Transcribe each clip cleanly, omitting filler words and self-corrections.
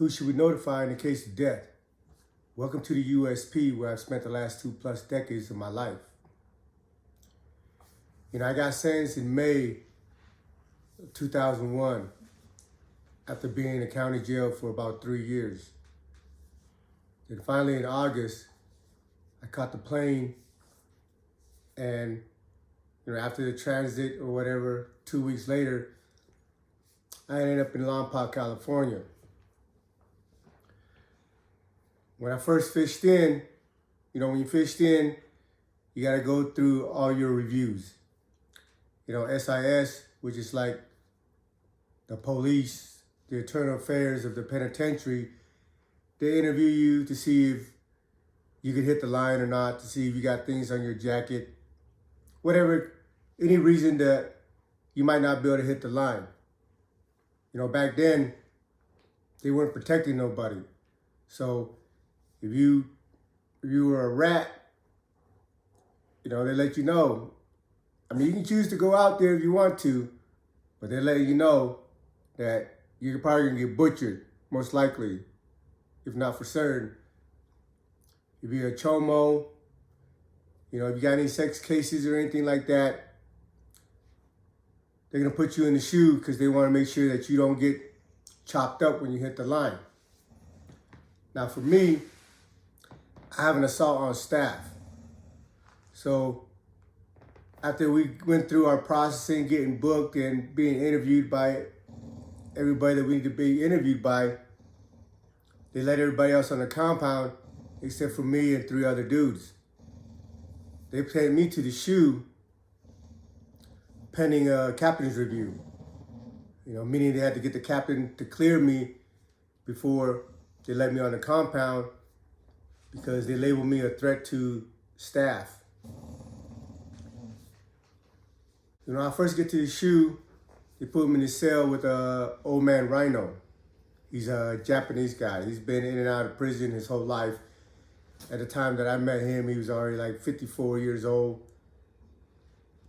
Who should we notify in the case of death? Welcome to the USP, where I've spent the last 2+ decades of my life. I got sentenced in May of 2001 after being in the county jail for about 3 years. Then finally in August, I caught the plane, and after the transit or whatever, 2 weeks later, I ended up in Lompoc, California. When I first fished in, when you fished in, you got to go through all your reviews. SIS, which is like the police, the internal affairs of the penitentiary, they interview you to see if you can hit the line or not, to see if you got things on your jacket, whatever, any reason that you might not be able to hit the line. Back then, they weren't protecting nobody. So if you were a rat, they let you know. You can choose to go out there if you want to, but they're letting you know that you're probably gonna get butchered, most likely, if not for certain. If you're a chomo, if you got any sex cases or anything like that, they're gonna put you in the shoe because they want to make sure that you don't get chopped up when you hit the line. Now for me, I have an assault on staff. So after we went through our processing, getting booked and being interviewed by everybody that we need to be interviewed by, they let everybody else on the compound except for me and 3 other dudes. They sent me to the SHU pending a captain's review. Meaning they had to get the captain to clear me before they let me on the compound because they labeled me a threat to staff. When I first get to the SHU, they put him in the cell with old man Rhino. He's a Japanese guy. He's been in and out of prison his whole life. At the time that I met him, he was already like 54 years old.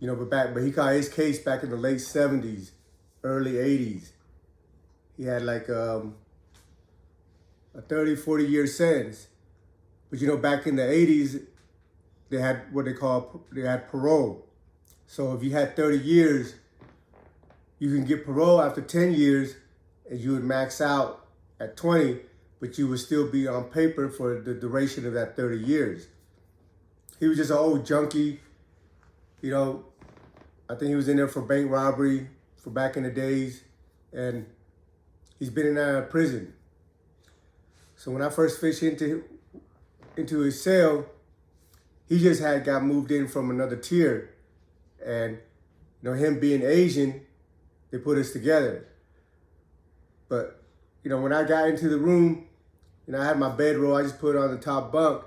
But he got his case back in the late 70s, early 80s. He had like a 30, 40-year sentence. But back in the 80s, they had they had parole. So if you had 30 years, you can get parole after 10 years, and you would max out at 20, but you would still be on paper for the duration of that 30 years. He was just an old junkie. I think he was in there for bank robbery for back in the days, and he's been in and out of prison. So when I first fished into his cell, he just got moved in from another tier. And, him being Asian, they put us together. But, when I got into the room, I had my bedroll, I just put it on the top bunk,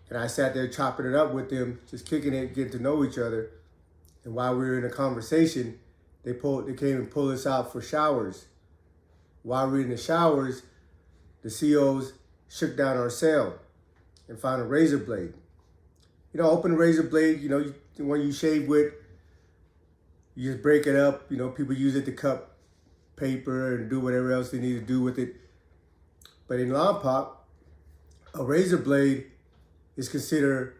and I sat there chopping it up with them, just kicking it, getting to know each other. And while we were in a conversation, they came and pulled us out for showers. While we were in the showers, the COs shook down our cell and found a razor blade. Open a razor blade, the one you shave with, you just break it up. People use it to cut paper and do whatever else they need to do with it. But in Lompoc, a razor blade is considered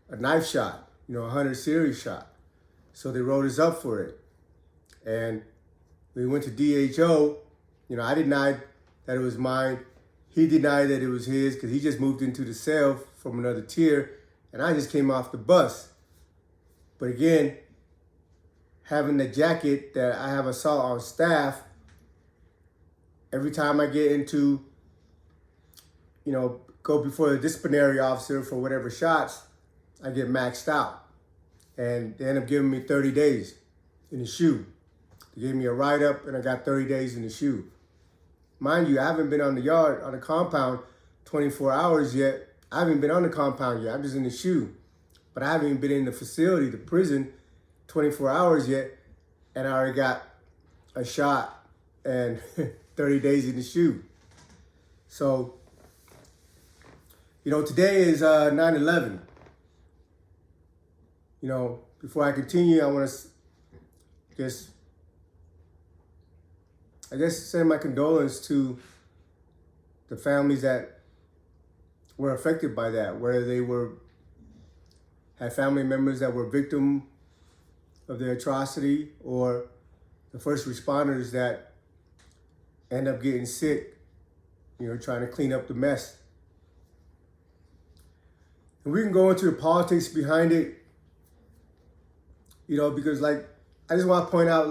a knife shot, a 100 series shot. So they wrote us up for it. And we went to DHO. I denied that it was mine. He denied that it was his because he just moved into the cell from another tier, and I just came off the bus. But again, having the jacket that I have assault on staff, every time I get into, go before the disciplinary officer for whatever shots, I get maxed out. And they end up giving me 30 days in the SHU. They gave me a write-up, and I got 30 days in the SHU. Mind you, I haven't been on the compound 24 hours yet. I haven't been on the compound yet. I'm just in the SHU. But I haven't even been in the facility, the prison, 24 hours yet. And I already got a shot and 30 days in the SHU. So, today is 9/11. Before I continue, I want to send my condolence to the families that were affected by that, whether they had family members that were victim of the atrocity, or the first responders that end up getting sick, trying to clean up the mess. And we can go into the politics behind it, because I just want to point out,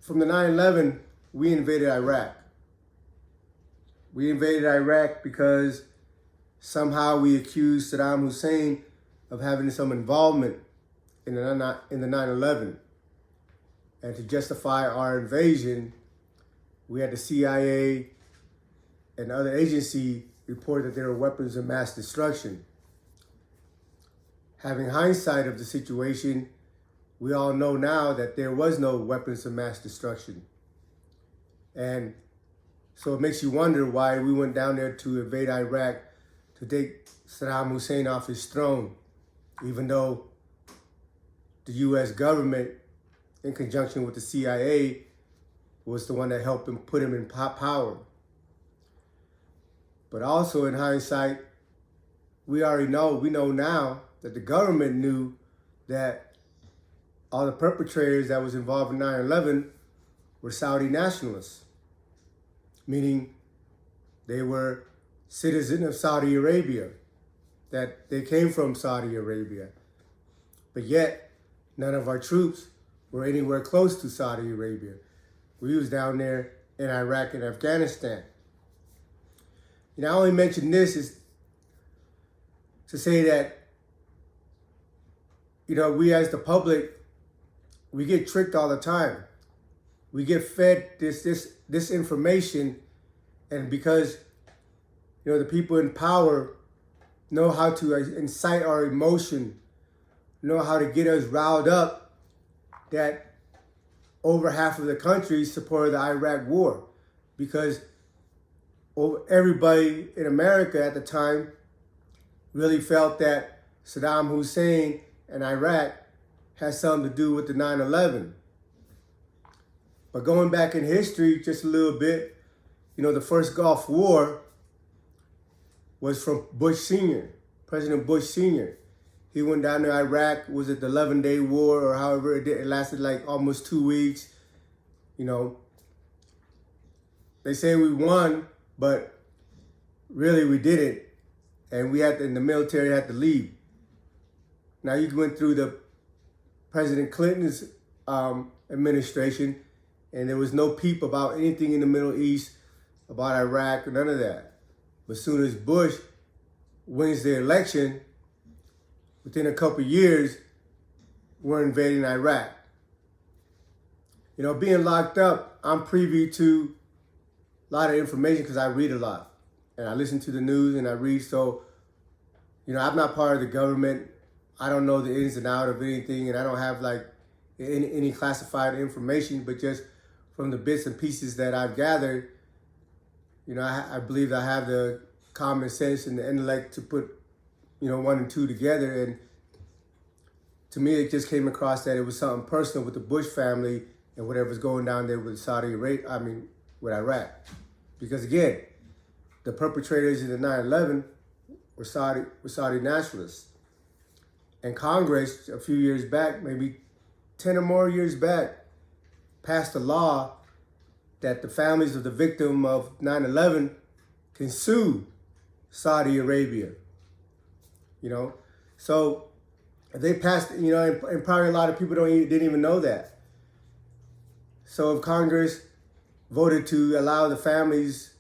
from the 9/11, we invaded Iraq. We invaded Iraq because somehow we accused Saddam Hussein of having some involvement in the 9/11. And to justify our invasion, we had the CIA and other agency report that there were weapons of mass destruction. Having hindsight of the situation, we all know now that there was no weapons of mass destruction. And so it makes you wonder why we went down there to invade Iraq to take Saddam Hussein off his throne, even though the U.S. government, in conjunction with the CIA, was the one that helped him put him in power. But also in hindsight, we know now that the government knew that all the perpetrators that was involved in 9/11 were Saudi nationalists, meaning they were citizens of Saudi Arabia, that they came from Saudi Arabia. But yet, none of our troops were anywhere close to Saudi Arabia. We was down there in Iraq and Afghanistan. I only mention this is to say that, we as the public, we get tricked all the time. We get fed this information, and because, the people in power know how to incite our emotion, know how to get us riled up, that over half of the country supported the Iraq war, because everybody in America at the time really felt that Saddam Hussein and Iraq had something to do with the 9/11. But going back in history just a little bit, the first Gulf War was from Bush Sr., President Bush Sr. He went down to Iraq. Was it the 11-day war, or however it did? It lasted almost 2 weeks. They say we won, but really we didn't. And the military had to leave. Now you went through the President Clinton's administration, and there was no peep about anything in the Middle East, about Iraq, or none of that. But as soon as Bush wins the election, within a couple of years, we're invading Iraq. Being locked up, I'm privy to a lot of information because I read a lot. And I listen to the news and I read. So, I'm not part of the government. I don't know the ins and outs of anything. And I don't have any classified information. But just from the bits and pieces that I've gathered, I believe I have the common sense and the intellect to put, 1 and 2 together. And to me, it just came across that it was something personal with the Bush family and whatever's going down there with with Iraq. Because again, the perpetrators in the 9/11 were Saudi nationalists. And Congress, a few years back, maybe 10 or more years back, passed a law that the families of the victim of 9/11 can sue Saudi Arabia. So they passed, and probably a lot of people didn't even know that. So if Congress voted to allow the families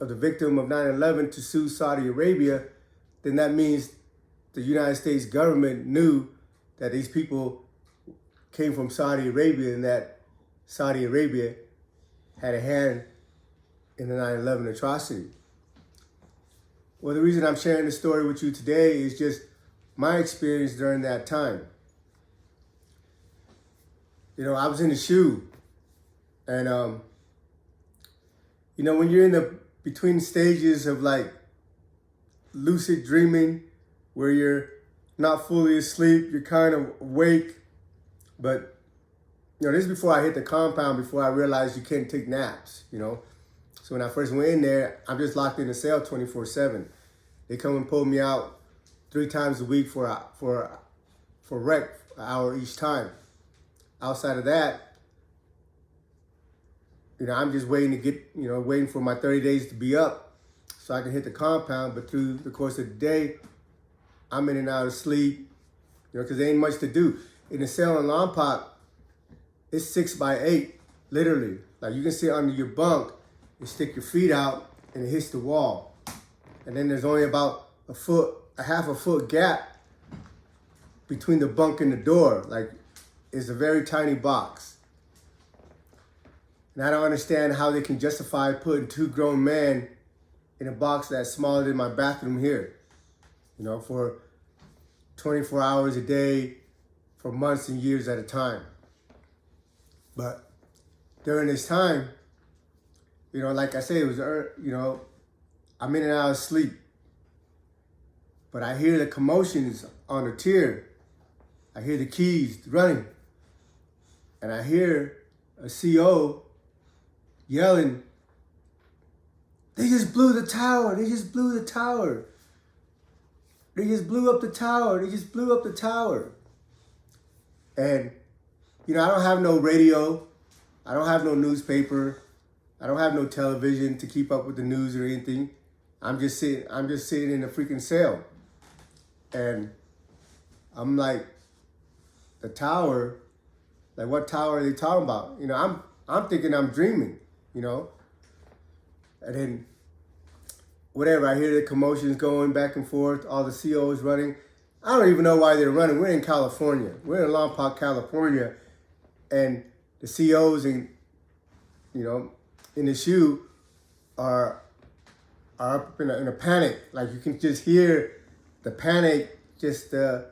of the victim of 9/11 to sue Saudi Arabia, then that means the United States government knew that these people came from Saudi Arabia and that Saudi Arabia had a hand in the 9/11 atrocity. Well, the reason I'm sharing this story with you today is just my experience during that time. I was in the shoe, and when you're in the between stages of lucid dreaming, where you're not fully asleep, you're kind of awake, but this is before I hit the compound, before I realized you can't take naps, So when I first went in there, I'm just locked in the cell 24/7. They come and pull me out 3 times a week for rec, an hour each time. Outside of that, I'm just waiting to get, waiting for my 30 days to be up so I can hit the compound. But through the course of the day, I'm in and out of sleep, because there ain't much to do. In the cell in Lompoc, it's 6x8, literally. Like you can sit under your bunk and stick your feet out and it hits the wall. And then there's only about a half a foot gap between the bunk and the door. Like it's a very tiny box. And I don't understand how they can justify putting 2 grown men in a box that's smaller than my bathroom here, for 24 hours a day, for months and years at a time. But during this time, like I said, it was, I'm in and out of sleep. But I hear the commotions on the tier. I hear the keys running. And I hear a CO yelling, "They just blew the tower. They just blew the tower. They just blew up the tower. They just blew up the tower." And, I don't have no radio. I don't have no newspaper. I don't have no television to keep up with the news or anything. I'm just sitting in a freaking cell. And I'm like, the tower, like what tower are they talking about? I'm thinking I'm dreaming, And then whatever, I hear the commotions going back and forth, all the COs running. I don't even know why they're running. We're in California. We're in Lompoc, California. And the COs in the SHU are up in a panic. Like you can just hear the panic, just they're,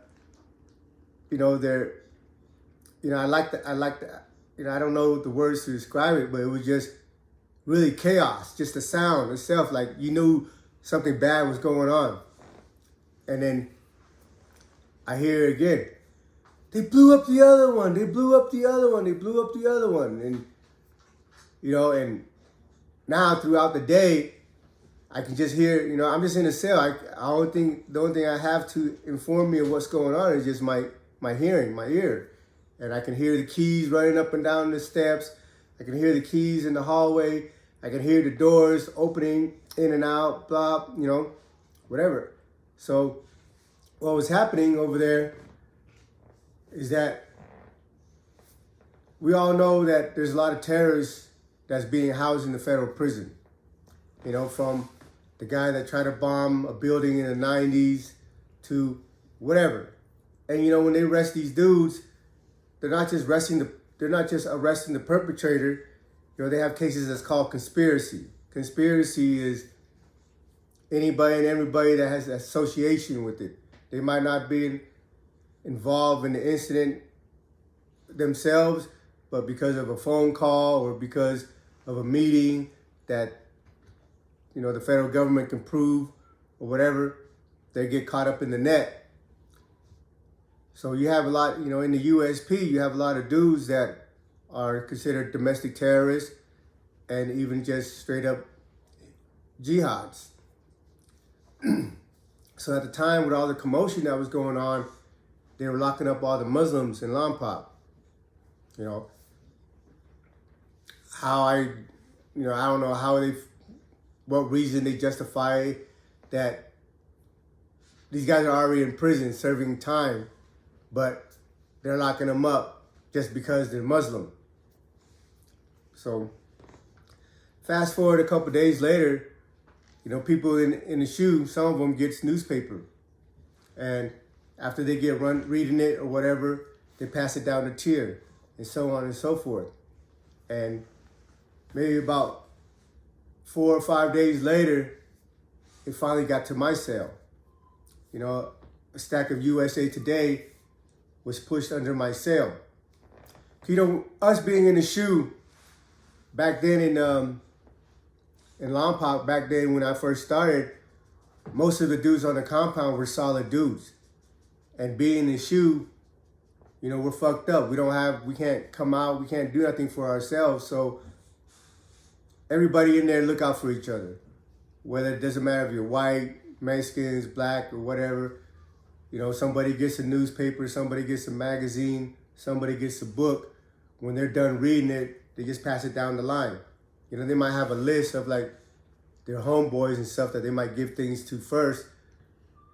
I like the, I don't know the words to describe it, but it was just really chaos. Just the sound itself, like you knew something bad was going on. And then I hear it again. They blew up the other one. They blew up the other one. They blew up the other one. And, and now throughout the day, I can just hear, I'm just in a cell. The only thing I have to inform me of what's going on is just my hearing, my ear. And I can hear the keys running up and down the steps. I can hear the keys in the hallway. I can hear the doors opening in and out, blah, whatever. So what was happening over there is that we all know that there's a lot of terrorists that's being housed in the federal prison. From the guy that tried to bomb a building in the 90s to whatever. And when they arrest these dudes, they're not just arresting the perpetrator. They have cases that's called conspiracy. Conspiracy is anybody and everybody that has association with it. They might not be involved in the incident themselves, but because of a phone call or because of a meeting that the federal government can prove or whatever, they get caught up in the net. So you have a lot, in the USP, you have a lot of dudes that are considered domestic terrorists and even just straight up jihads. So at the time with all the commotion that was going on, they were locking up all the Muslims in Lompoc. I don't know what reason they justify that these guys are already in prison serving time, but they're locking them up just because they're Muslim. So fast forward a couple days later, people in the SHU, some of them gets newspaper. And after they get reading it or whatever, they pass it down the tier and so on and so forth. And maybe about 4 or 5 days later, it finally got to my cell. A stack of USA Today was pushed under my cell. Us being in the SHU back then in Lompoc, back then when I first started, most of the dudes on the compound were solid dudes. And being in the SHU, we're fucked up. We can't come out, we can't do nothing for ourselves. So everybody in there look out for each other. Whether it doesn't matter if you're white, Mexicans, black, or whatever. You know, somebody gets a newspaper, somebody gets a magazine, somebody gets a book. When they're done reading it, they just pass it down the line. You know, they might have a list of like their homeboys and stuff that they might give things to first.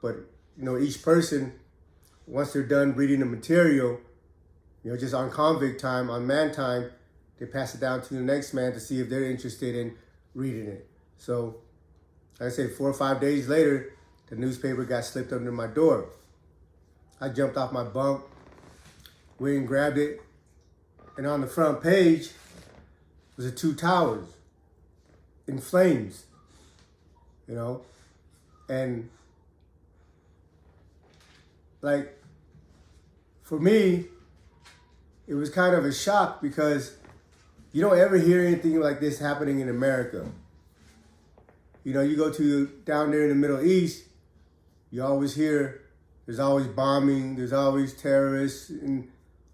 But, you know, each person, once they're done reading the material, you know, just on convict time, on man time, they pass it down to the next man to see if they're interested in reading it. So, like I said, 4 or 5 days later, the newspaper got slipped under my door. I jumped off my bunk, went and grabbed it, and on the front page was the 2 towers in flames, you know? And like, for me, it was kind of a shock because you don't ever hear anything like this happening in America. You know, you go to down there in the Middle East, you always hear there's always bombing, there's always terrorists and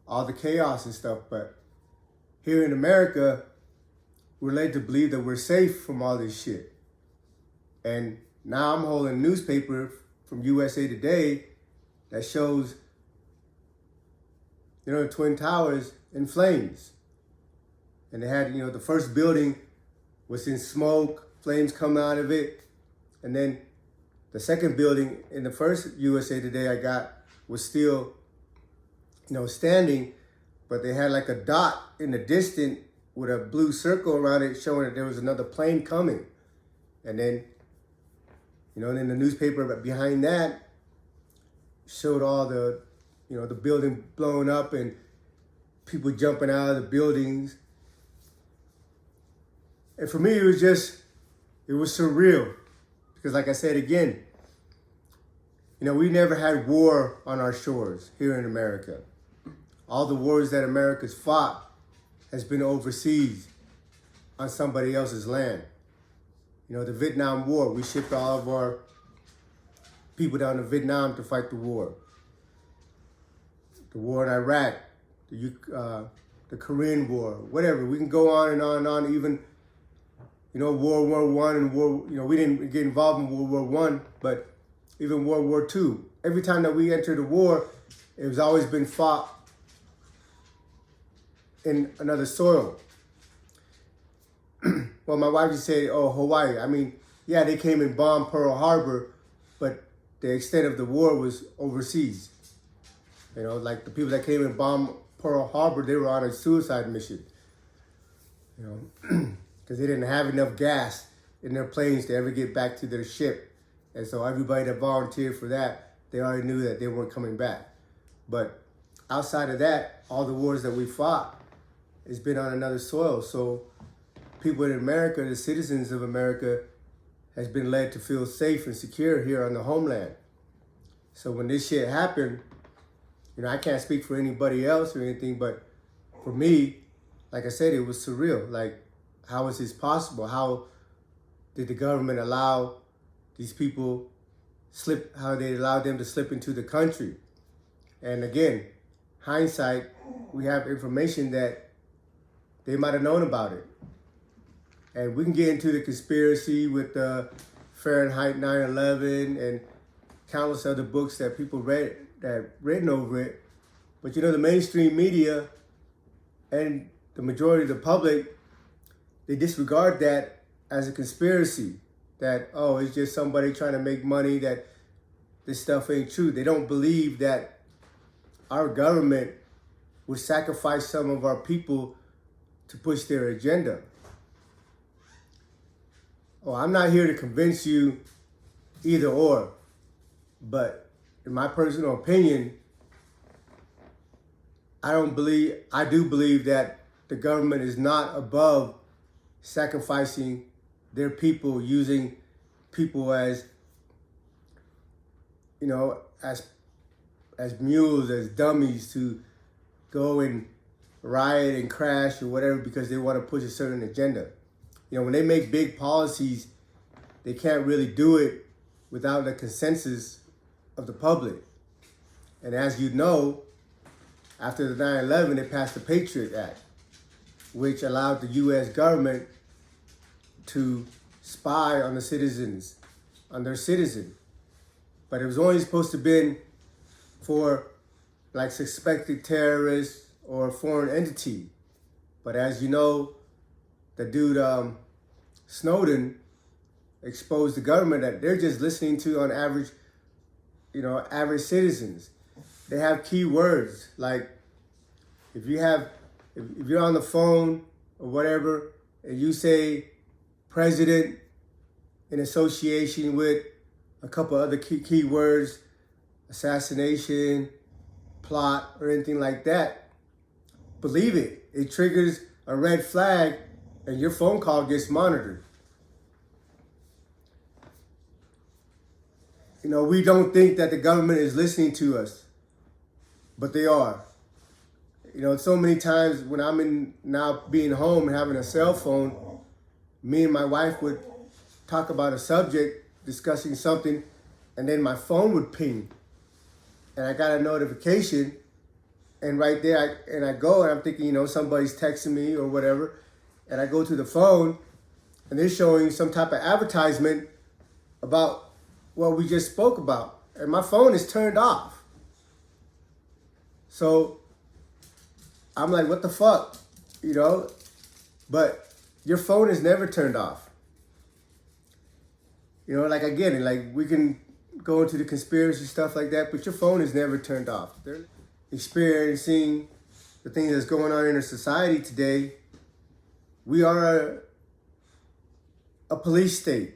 all the chaos and stuff. But here in America, we're led to believe that we're safe from all this shit. And now I'm holding a newspaper from USA Today that shows, you know, the Twin Towers in flames. And they had, you know, the first building was in smoke, flames come out of it. And then the second building in the first USA Today I got was still, you know, standing, but they had like a dot in the distance with a blue circle around it showing that there was another plane coming. And then, you know, and then the newspaper behind that showed all the, you know, the building blowing up and people jumping out of the buildings. And for me, it was surreal. Because like I said again, you know, we never had war on our shores here in America. All the wars that America's fought has been overseas on somebody else's land. You know, the Vietnam War, we shipped all of our people down to Vietnam to fight the war. The war in Iraq, the Korean War, whatever. We can go on and on and on, even, you know, World War I and we didn't get involved in World War I, but even World War II. Every time that we entered a war, it was always been fought in another soil. Well, my wife just said, oh, Hawaii. I mean, yeah, they came and bombed Pearl Harbor, but the extent of the war was overseas. You know, like the people that came and bombed Pearl Harbor, they were on a suicide mission. You know, because they didn't have enough gas in their planes to ever get back to their ship. And so everybody that volunteered for that, they already knew that they weren't coming back. But outside of that, all the wars that we fought has been on another soil. So people in America, the citizens of America, has been led to feel safe and secure here on the homeland. So when this shit happened, you know, I can't speak for anybody else or anything, but for me, like I said, it was surreal. Like, how is this possible? How did the government allow these people how they allowed them to slip into the country? And again, hindsight, we have information that they might have known about it. And we can get into the conspiracy with the Fahrenheit 9/11 and countless other books that people read, that written over it. But you know, the mainstream media and the majority of the public, they disregard that as a conspiracy. That, oh, it's just somebody trying to make money, that this stuff ain't true. They don't believe that our government would sacrifice some of our people to push their agenda. Oh, I'm not here to convince you either or, but in my personal opinion, I do believe that the government is not above sacrificing their people, using people as, you know, as mules, as dummies to go and riot and crash or whatever because they want to push a certain agenda. You know, when they make big policies, they can't really do it without the consensus of the public. And as you know, after the 9/11, they passed the Patriot Act, which allowed the U.S. government to spy on the citizens, on their citizen. But it was only supposed to be for like suspected terrorists or a foreign entity. But as you know, the dude Snowden exposed the government that they're just listening to on average, average citizens. They have key words like if you're on the phone or whatever and you say president in association with a couple other key words, assassination, plot, or anything like that, believe it. It triggers a red flag and your phone call gets monitored. We don't think that the government is listening to us, but they are. So many times when I'm now being home and having a cell phone, me and my wife would talk about a subject, discussing something, and then my phone would ping. And I got a notification, and right there, I go, and I'm thinking, somebody's texting me or whatever, and I go to the phone, and they're showing some type of advertisement about what we just spoke about, and my phone is turned off. So I'm like, what the fuck, But your phone is never turned off. Like I get it, like we can go into the conspiracy stuff like that, but your phone is never turned off. They're experiencing the things that's going on in our society today. We are a police state.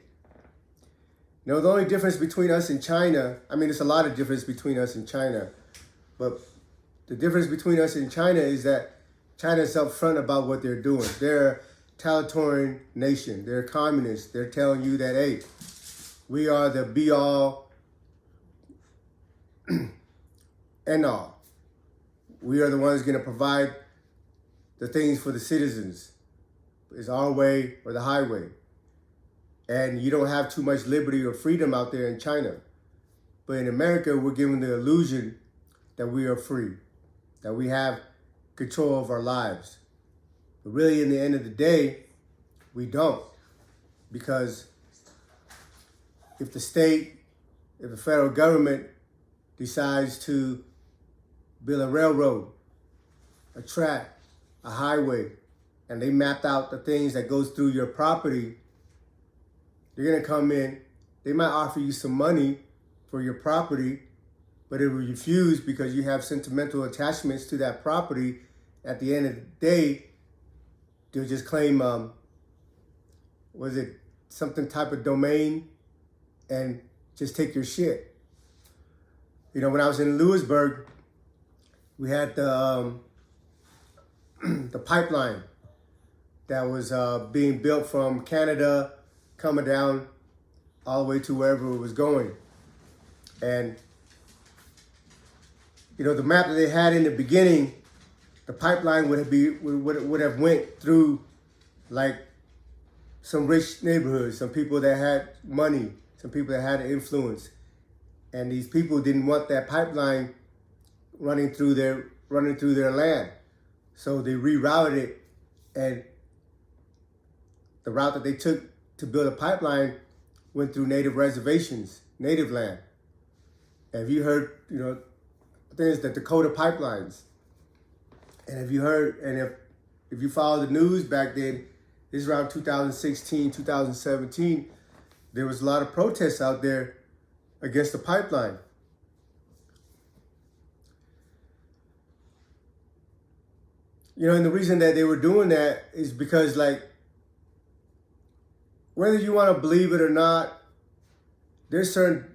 The only difference between us and China, there's a lot of difference between us and China, but the difference between us and China is that China's upfront about what they're doing. They're a totalitarian nation. They're communists. They're telling you that, hey, we are the be-all and all. We are the ones going to provide the things for the citizens. It's our way or the highway. And you don't have too much liberty or freedom out there in China. But in America, we're given the illusion that we are free, that we have control of our lives. But really, in the end of the day, we don't. Because if the federal government decides to build a railroad, a track, a highway, and they mapped out the things that goes through your property, they're going to come in, they might offer you some money for your property, but if you refuse because you have sentimental attachments to that property, at the end of the day, they'll just claim, something type of domain and just take your shit. When I was in Lewisburg, we had the pipeline that was being built from Canada, coming down all the way to wherever it was going. And, the map that they had in the beginning, the pipeline would have went through like some rich neighborhoods, some people that had money, some people that had influence. And these people didn't want that pipeline running through their land. So they rerouted it, and the route that they took to build a pipeline went through native reservations, native land. Have you heard, I think it's the Dakota pipelines. And if you follow the news back then, this is around 2016, 2017, there was a lot of protests out there against the pipeline. And the reason that they were doing that is because, like, whether you want to believe it or not, there's certain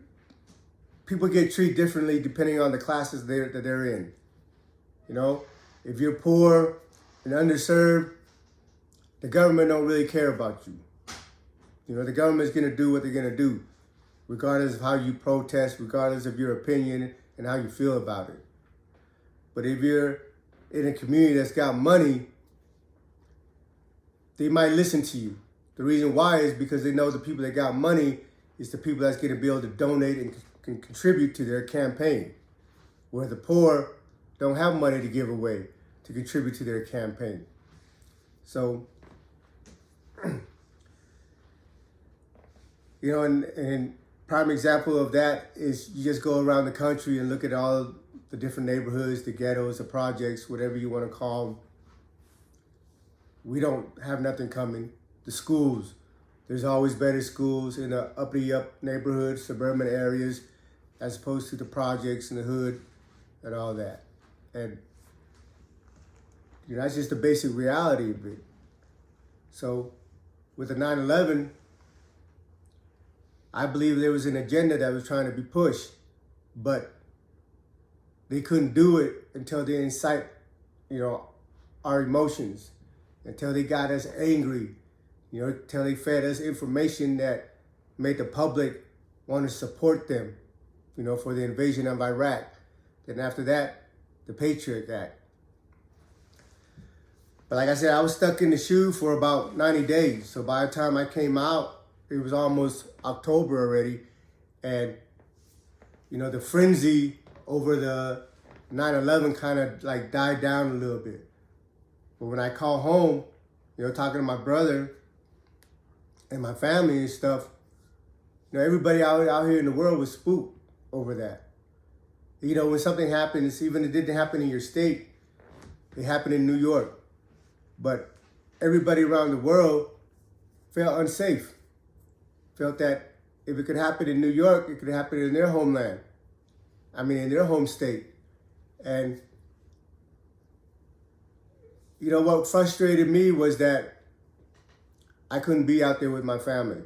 people get treated differently depending on the classes that they're in. If you're poor and underserved, the government don't really care about you. The government's going to do what they're going to do, regardless of how you protest, regardless of your opinion and how you feel about it. But if you're in a community that's got money, they might listen to you. The reason why is because they know the people that got money is the people that's going to be able to donate and can contribute to their campaign, where the poor don't have money to give away to contribute to their campaign. So You know, and prime example of that is you just go around the country and look at all the different neighborhoods, the ghettos, the projects, whatever you want to call them. We don't have nothing coming. The schools, there's always better schools in the uppity up neighborhoods, suburban areas, as opposed to the projects in the hood and all that. And you know, that's just the basic reality of it. So with the 9/11, I believe there was an agenda that was trying to be pushed, but they couldn't do it until they incite, you know, our emotions, until they got us angry, you know, until they fed us information that made the public want to support them, you know, for the invasion of Iraq. Then after that, the Patriot Act. But like I said, I was stuck in the shoe for about 90 days. So by the time I came out, it was almost October already. And, you know, the frenzy over the 9/11 kind of like died down a little bit. But when I call home, you know, talking to my brother and my family and stuff, you know, everybody out here in the world was spooked over that. You know, when something happens, even if it didn't happen in your state, it happened in New York. But everybody around the world felt unsafe. Felt that if it could happen in New York, it could happen in their homeland. I mean, in their home state. And, you know, what frustrated me was that I couldn't be out there with my family.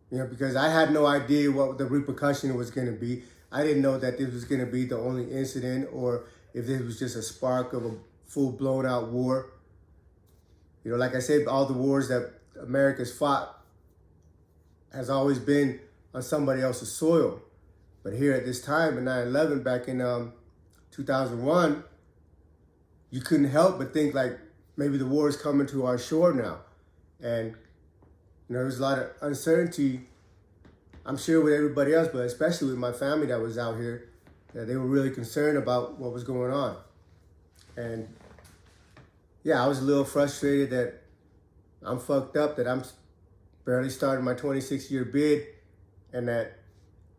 You know, because I had no idea what the repercussion was going to be. I didn't know that this was going to be the only incident or if this was just a spark of a full blown out war. You know, like I said, all the wars that America's fought has always been on somebody else's soil. But here at this time, in 9/11, back in 2001, you couldn't help but think like maybe the war is coming to our shore now. And, you know, there's a lot of uncertainty, I'm sure with everybody else, but especially with my family that was out here, that they were really concerned about what was going on. And yeah, I was a little frustrated that I'm fucked up, that I'm barely starting my 26-year bid, and that,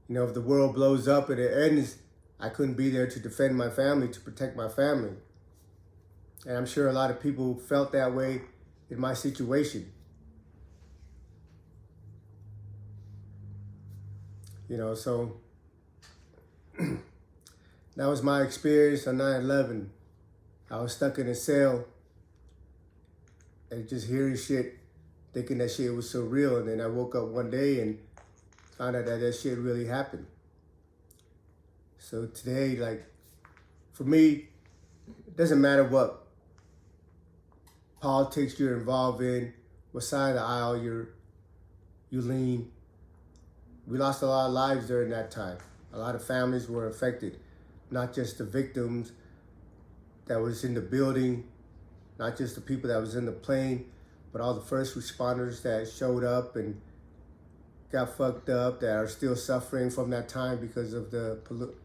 you know, if the world blows up and it ends, I couldn't be there to defend my family, to protect my family. And I'm sure a lot of people felt that way in my situation. You know, so that was my experience on 9/11. I was stuck in a cell and just hearing shit, thinking that shit was so real. And then I woke up one day and found out that shit really happened. So today, like, for me, it doesn't matter what politics you're involved in, what side of the aisle you lean. We lost a lot of lives during that time. A lot of families were affected, not just the victims that was in the building, not just the people that was in the plane, but all the first responders that showed up and got fucked up, that are still suffering from that time because of the,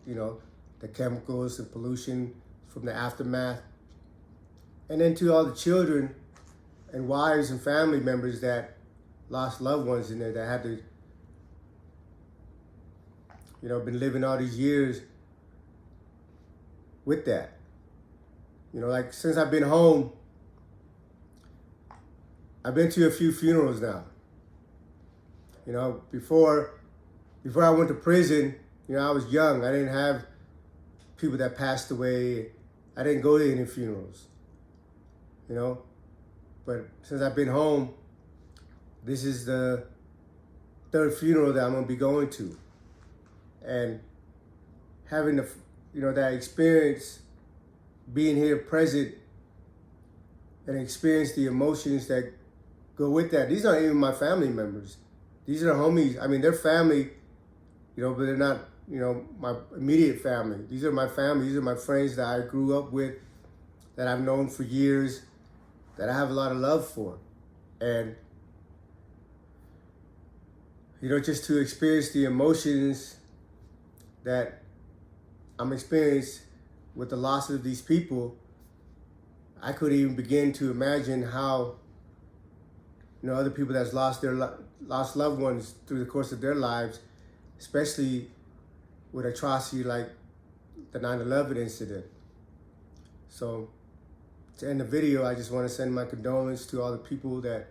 you know, the chemicals and pollution from the aftermath. And then to all the children and wives and family members that lost loved ones in there, that had to, you know, been living all these years with that. You know, like since I've been home, I've been to a few funerals now. You know, before I went to prison, you know, I was young. I didn't have people that passed away. I didn't go to any funerals, you know. But since I've been home, this is the third funeral that I'm gonna be going to. And having the, you know, that experience, being here present and experience the emotions that go with that. These aren't even my family members. These are homies. I mean, they're family, you know, but they're not, you know, my immediate family. These are my family. These are my friends that I grew up with, that I've known for years, that I have a lot of love for. And, you know, just to experience the emotions that I'm experiencing with the loss of these people, I couldn't even begin to imagine how other people that's lost lost loved ones through the course of their lives, especially with atrocity like the 9/11 incident. So to end the video, I just want to send my condolences to all the people that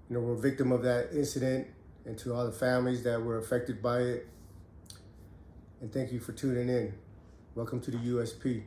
were victim of that incident, and to all the families that were affected by it. And thank you for tuning in. Welcome to the USP.